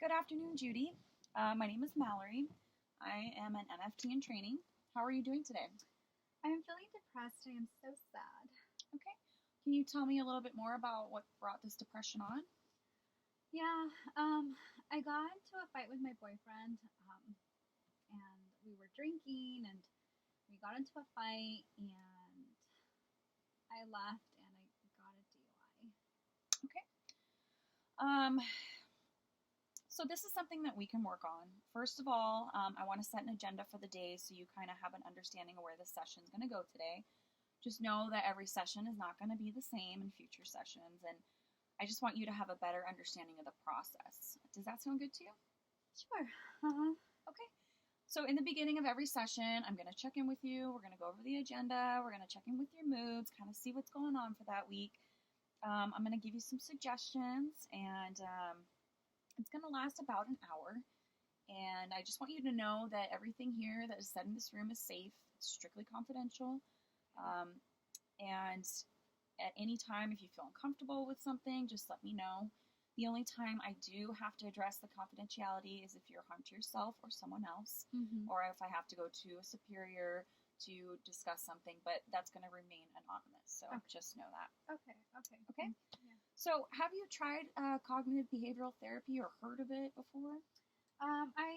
Good afternoon, Judy. My name is Mallory. I am an NFT in training. How are you doing today? I'm feeling depressed. I am so sad. Okay. Can you tell me a little bit more about what brought this depression on? Yeah, I got into a fight with my boyfriend, and we were drinking, and we got into a fight, and I left, and I got a DUI. Okay. Um, so this is something that we can work on. First of all, I want to set an agenda for the day so you kind of have an understanding of where this session is going to go today. Just know that every session is not going to be the same in future sessions, and I just want you to have a better understanding of the process. Does that sound good to you? Sure. Uh-huh. Okay. So in the beginning of every session, I'm going to check in with you. We're going to go over the agenda. We're going to check in with your moods, kind of see what's going on for that week. I'm going to give you some suggestions, and it's going to last about an hour. And I just want you to know that everything here that is said in this room is safe. It's strictly confidential. And at any time, if you feel uncomfortable with something, just let me know. The only time I do have to address the confidentiality is if you're harm to yourself or someone else, Mm-hmm. or if I have to go to a superior to discuss something, but that's going to remain anonymous. So Okay. just know that. Okay. Okay. Okay? Yeah. So have you tried cognitive behavioral therapy or heard of it before? I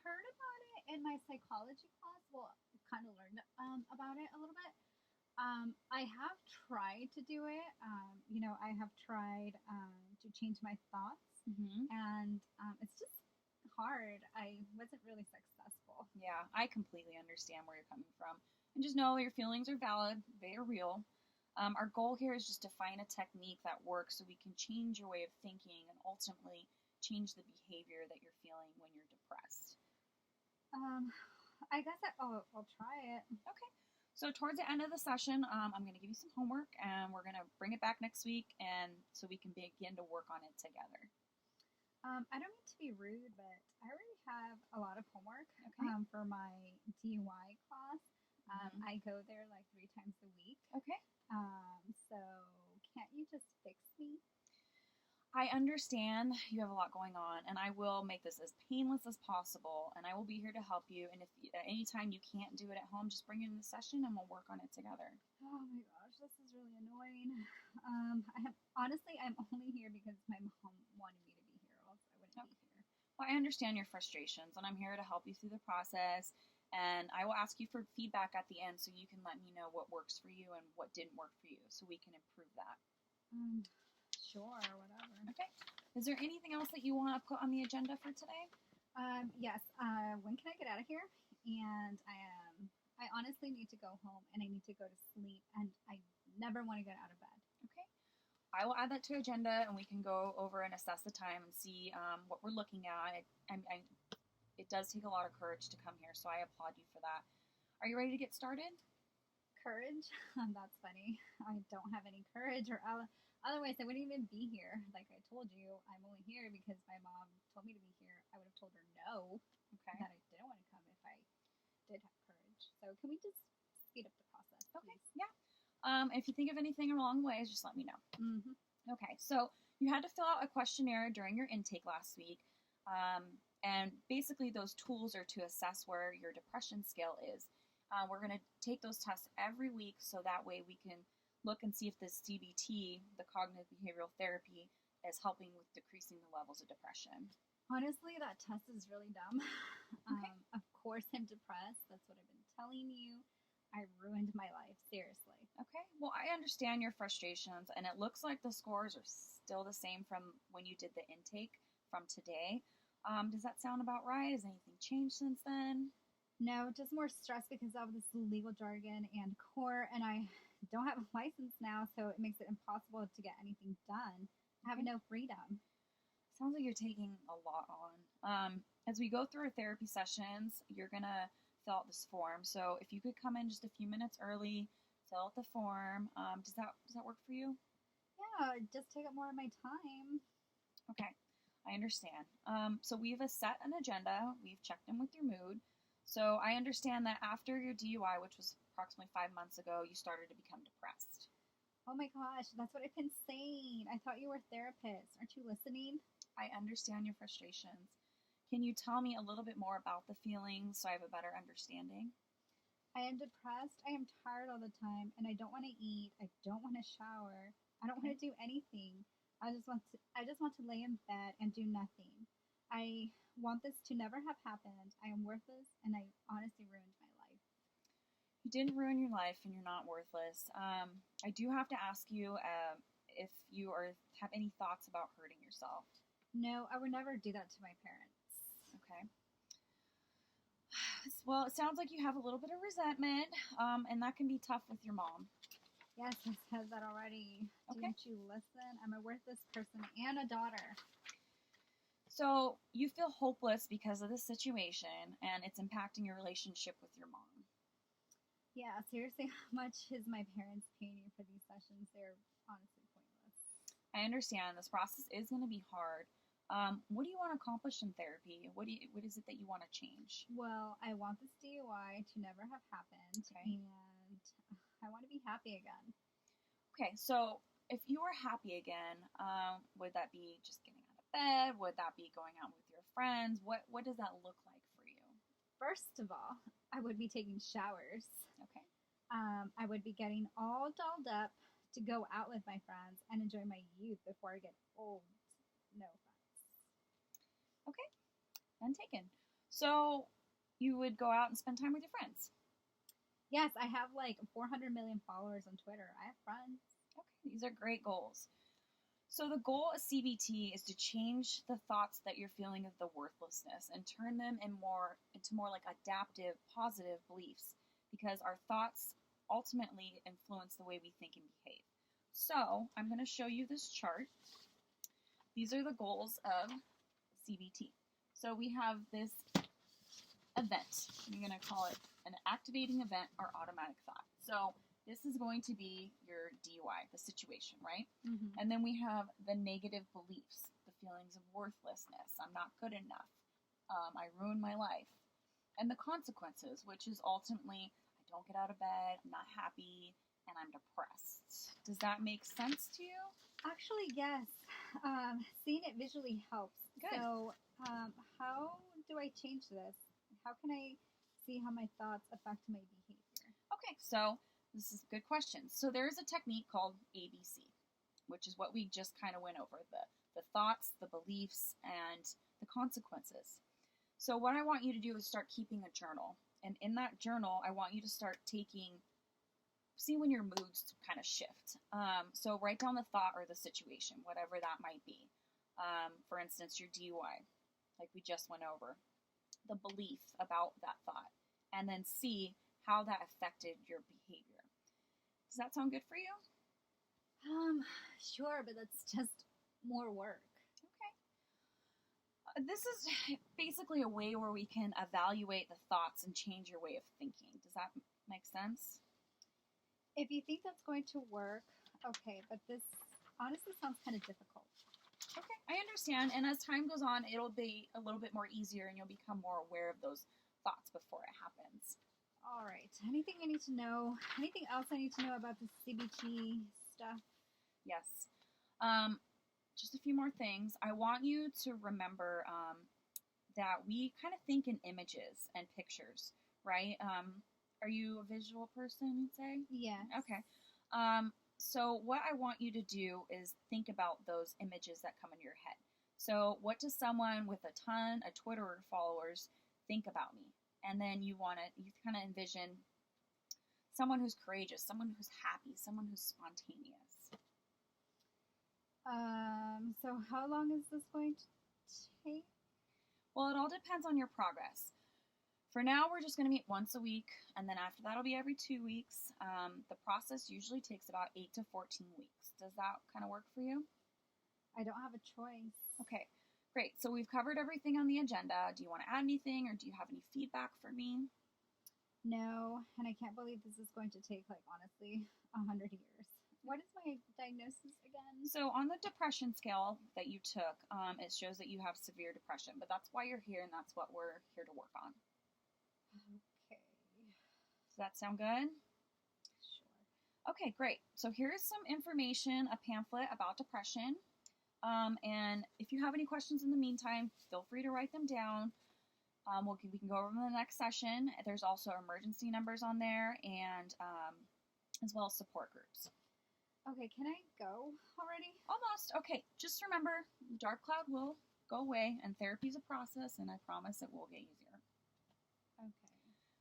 heard about it in my psychology class. Well, kind of learned about it a little bit. I have tried to do it. I have tried to change my thoughts, Mm-hmm. and it's just hard. I wasn't really successful. Yeah, I completely understand where you're coming from. And just know your feelings are valid, they are real. Our goal here is just to find a technique that works so we can change your way of thinking and ultimately change the behavior that you're feeling when you're depressed. Um, I guess I'll try it. Okay. So towards the end of the session, I'm going to give you some homework, and we're going to bring it back next week, and so we can begin to work on it together. I don't mean to be rude, but I already have a lot of homework Okay. for my DUI class. Mhm. I go there like 3 times a week. Okay. So can't you just fix me? I understand you have a lot going on, and I will make this as painless as possible, and I will be here to help you. And if at any time you can't do it at home, just bring it in the session, and we'll work on it together. Oh my gosh, this is really annoying. I'm only here because my mom wanted me to be here, or else I wouldn't Okay. be here. Well, I understand your frustrations, and I'm here to help you through the process. And I will ask you for feedback at the end so you can let me know what works for you and what didn't work for you so we can improve that. Um, sure, whatever. Okay. Is there anything else that you want to put on the agenda for today? Yes. When can I get out of here? And I honestly need to go home and I need to go to sleep and I never want to get out of bed. Okay. I will add that to agenda, and we can go over and assess the time and see what we're looking at. It does take a lot of courage to come here, so I applaud you for that. Are you ready to get started? Courage? That's funny. I don't have any courage, or otherwise I wouldn't even be here. Like I told you, I'm only here because my mom told me to be here. I would have told her no, Okay. that I didn't want to come if I did have courage. So can we just speed up the process, Okay. please? Yeah. If you think of anything along the way, just let me know. Mm-hmm. Okay. So you had to fill out a questionnaire during your intake last week. And basically, those tools are to assess where your depression scale is. We're going to take those tests every week so that way we can look and see if the CBT, the cognitive behavioral therapy, is helping with decreasing the levels of depression. Honestly, that test is really dumb. Okay. Of course, I'm depressed. That's what I've been telling you. I ruined my life, seriously. Okay. Well, I understand your frustrations, and it looks like the scores are still the same from when you did the intake from today. Does that sound about right? Has anything changed since then? No, just more stress because of this legal jargon and court, and I don't have a license now, so it makes it impossible to get anything done. I have Okay. no freedom. Sounds like you're taking a lot on. As we go through our therapy sessions, you're gonna fill out this form. So if you could come in just a few minutes early, fill out the form. Does that work for you? Yeah, just take up more of my time. Okay, I understand. So we've set an agenda. We've checked in with your mood. So I understand that after your DUI, which was approximately 5 months ago, you started to become depressed. Oh my gosh, that's what I've been saying. I thought you were a therapist. Aren't you listening? I understand your frustrations. Can you tell me a little bit more about the feelings so I have a better understanding? I am depressed. I am tired all the time, and I don't want to eat. I don't want to shower. I don't Okay. want to do anything. I just want to lay in bed and do nothing. I want this to never have happened. I am worthless, and I honestly ruined my life. You didn't ruin your life and you're not worthless. I do have to ask you if you have any thoughts about hurting yourself. No, I would never do that to my parents. Okay. Well, it sounds like you have a little bit of resentment, and that can be tough with your mom. Yes, I said that already. Okay. Didn't you listen? I'm a worthless person and a daughter. So you feel hopeless because of the situation, and it's impacting your relationship with your mom. Yeah, seriously, how much is my parents paying you for these sessions? They're honestly pointless. I understand this process is going to be hard. What do you want to accomplish in therapy? What is it that you want to change? Well, I want this DUI to never have happened, Okay. and I want to be happy again. Okay, so if you were happy again, would that be just getting out of bed? Would that be going out with your friends? What does that look like for you? First of all, I would be taking showers. Okay. I would be getting all dolled up to go out with my friends and enjoy my youth before I get old. No offense. Okay, none taken. So you would go out and spend time with your friends. Yes, I have like 400 million followers on Twitter. I have friends. Okay, these are great goals. So the goal of CBT is to change the thoughts that you're feeling of the worthlessness and turn them into more like adaptive, positive beliefs, because our thoughts ultimately influence the way we think and behave. So I'm going to show you this chart. These are the goals of CBT. So we have this event. I'm going to call it an activating event or automatic thought. So this is going to be your DUI, the situation, right? Mm-hmm. And then we have the negative beliefs, the feelings of worthlessness. I'm not good enough. I ruined my life. And the consequences, which is ultimately I don't get out of bed, I'm not happy, and I'm depressed. Does that make sense to you? Actually, yes. Seeing it visually helps. Good. So, how do I change this? How can I see how my thoughts affect my behavior? Okay, so this is a good question. So there is a technique called ABC, which is what we just kind of went over, the thoughts, the beliefs, and the consequences. So what I want you to do is start keeping a journal. And in that journal, I want you to start see when your moods kind of shift. So write down the thought or the situation, whatever that might be. For instance, your DUI, like we just went over, the belief about that thought, and then see how that affected your behavior. Does that sound good for you? Sure, but that's just more work. Okay. This is basically a way where we can evaluate the thoughts and change your way of thinking. Does that make sense? If you think that's going to work, okay, but this honestly sounds kind of difficult. Okay, I understand. And as time goes on, it'll be a little bit more easier and you'll become more aware of those thoughts before it happens. All right. Anything I need to know? Anything else I need to know about the CBT stuff? Yes. Just a few more things. I want you to remember that we kind of think in images and pictures, right? Are you a visual person, you'd say? Yes. Okay. So what I want you to do is think about those images that come in your head. So what does someone with a ton of Twitter followers think about me? And then you kind of envision someone who's courageous, someone who's happy, someone who's spontaneous. So how long is this going to take? Well, it all depends on your progress. For now, we're just going to meet once a week, and then after that, it'll be every 2 weeks. The process usually takes about 8 to 14 weeks. Does that kind of work for you? I don't have a choice. Okay, great. So we've covered everything on the agenda. Do you want to add anything, or do you have any feedback for me? No, and I can't believe this is going to take, like, honestly, 100 years. What is my diagnosis again? So on the depression scale that you took, it shows that you have severe depression, but that's why you're here, and that's what we're here to work on. Okay. Does that sound good? Sure. Okay, great. So here's some information, a pamphlet about depression. And if you have any questions in the meantime, feel free to write them down. We can go over them in the next session. There's also emergency numbers on there, and as well as support groups. Okay, can I go already? Almost. Okay, just remember, the dark cloud will go away, and therapy is a process, and I promise it will get easier. Okay.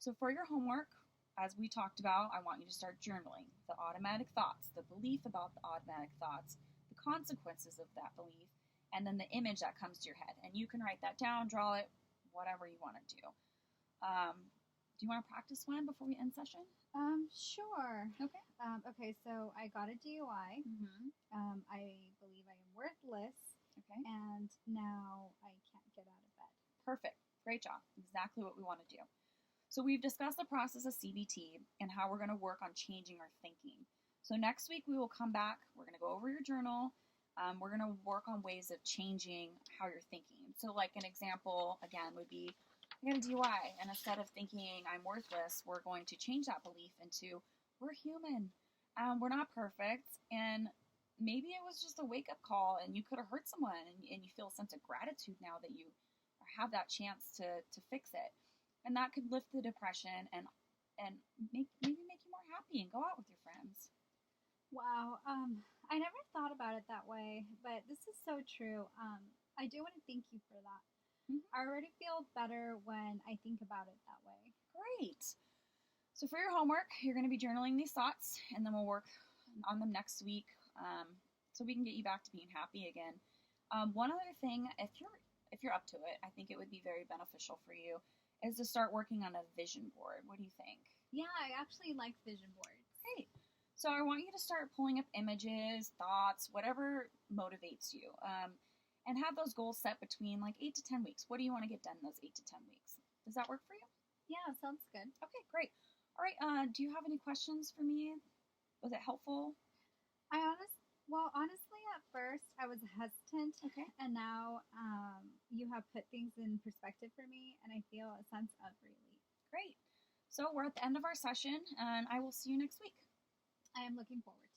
So for your homework, as we talked about, I want you to start journaling the automatic thoughts, the belief about the automatic thoughts, the consequences of that belief, and then the image that comes to your head. And you can write that down, draw it, whatever you want to do. Do you want to practice one before we end session? Sure. Okay. Okay, so I got a DUI. Mm-hmm. I believe I am worthless. Okay. And now I can't get out of bed. Perfect. Great job. Exactly what we want to do. So we've discussed the process of CBT and how we're going to work on changing our thinking. So next week we will come back. We're going to go over your journal. We're going to work on ways of changing how you're thinking. So like an example, again, would be, I got a DUI, and instead of thinking I'm worthless, we're going to change that belief into we're human. We're not perfect, and maybe it was just a wake-up call and you could have hurt someone, and you feel a sense of gratitude now that you have that chance to fix it. And that could lift the depression and maybe make you more happy and go out with your friends. Wow. I never thought about it that way, but this is so true. I do want to thank you for that. Mm-hmm. I already feel better when I think about it that way. Great. So for your homework, you're going to be journaling these thoughts, and then we'll work on them next week, so we can get you back to being happy again. One other thing, if you're up to it, I think it would be very beneficial for you, is to start working on a vision board. What do you think? Yeah, I actually like vision boards. Great. So I want you to start pulling up images, thoughts, whatever motivates you, and have those goals set between like 8 to 10 weeks. What do you want to get done in those 8 to 10 weeks? Does that work for you? Yeah, sounds good. Okay, great. All right, do you have any questions for me? Was it helpful? Honestly, at first I was hesitant. Okay. And now you have put things in perspective for me, and I feel a sense of relief. Great. So we're at the end of our session, and I will see you next week. I am looking forward to it.